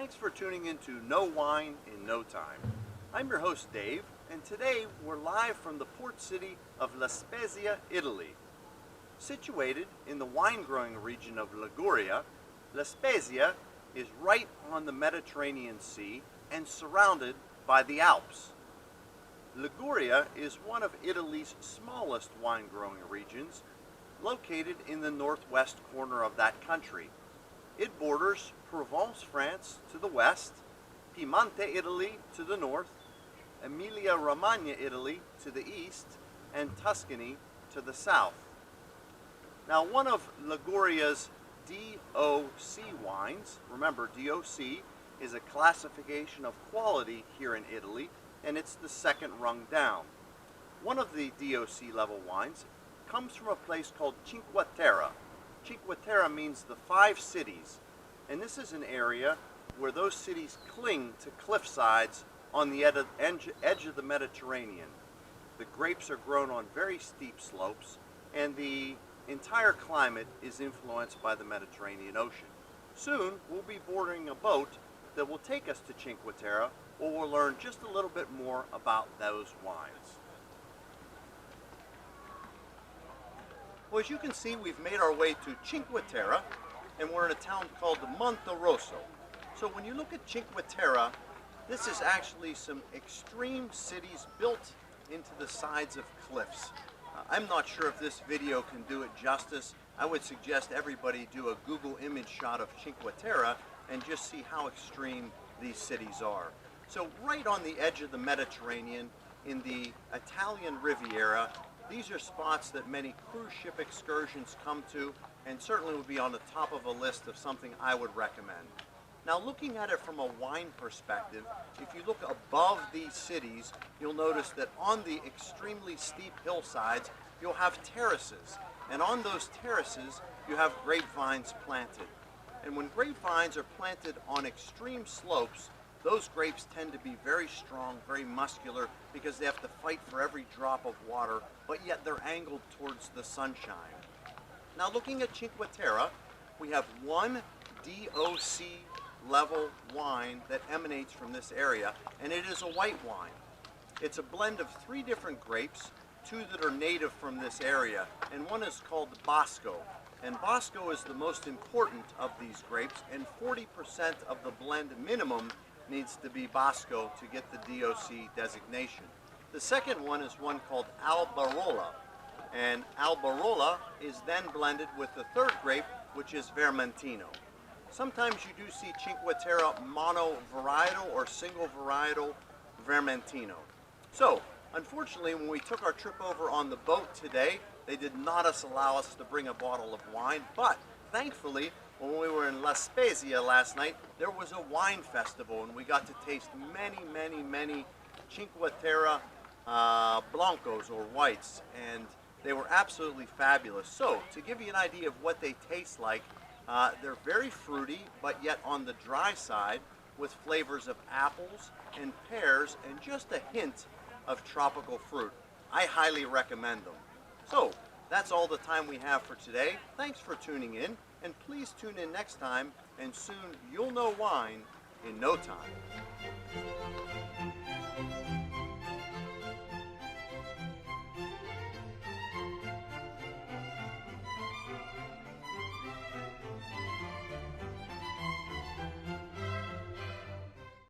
Thanks for tuning in to No Wine in No Time. I'm your host Dave, and today we're live from the port city of La Spezia, Italy. Situated in the wine-growing region of Liguria, La Spezia is right on the Mediterranean Sea and surrounded by the Alps. Liguria is one of Italy's smallest wine-growing regions, located in the northwest corner of that country. It borders Provence, France to the west, Piemonte, Italy to the north, Emilia-Romagna, Italy to the east, and Tuscany to the south. Now, one of Liguria's DOC wines, remember DOC is a classification of quality here in Italy, and it's the second rung down. One of the DOC level wines comes from a place called Cinque Terre. Cinque Terre means the 5 cities, and this is an area where those cities cling to cliff sides on the edge of the Mediterranean. The grapes are grown on very steep slopes, and the entire climate is influenced by the Mediterranean Ocean. Soon we'll be boarding a boat that will take us to Cinque Terre, where we'll learn just a little bit more about those wines. Well, as you can see, we've made our way to Cinque Terre, and we're in a town called Monterosso. So when you look at Cinque Terre, this is actually some extreme cities built into the sides of cliffs. I'm not sure if this video can do it justice. I would suggest everybody do a Google image shot of Cinque Terre and just see how extreme these cities are. So right on the edge of the Mediterranean, in the Italian Riviera, these are spots that many cruise ship excursions come to, and certainly would be on the top of a list of something I would recommend. Now, looking at it from a wine perspective, if you look above these cities, you'll notice that on the extremely steep hillsides, you'll have terraces. And on those terraces, you have grapevines planted. And when grapevines are planted on extreme slopes, those grapes tend to be very strong, very muscular, because they have to fight for every drop of water, but yet they're angled towards the sunshine. Now, looking at Cinque Terre, we have one DOC level wine that emanates from this area, and it is a white wine. It's a blend of 3 different grapes, 2 that are native from this area, and one is called Bosco. And Bosco is the most important of these grapes, and 40% of the blend minimum needs to be Bosco to get the DOC designation. The second one is one called Albarola, and Albarola is then blended with the 3rd grape, which is Vermentino. Sometimes you do see Cinque Terre mono varietal or single varietal Vermentino. So, unfortunately, when we took our trip over on the boat today, they did not allow us to bring a bottle of wine, but thankfully, when we were in La Spezia last night, there was a wine festival, and we got to taste many Cinque Terre Blancos, or whites, and they were absolutely fabulous. So, to give you an idea of what they taste like, they're very fruity, but yet on the dry side, with flavors of apples and pears, and just a hint of tropical fruit. I highly recommend them. So, that's all the time we have for today. Thanks for tuning in, and please tune in next time, and soon you'll know wine in no time.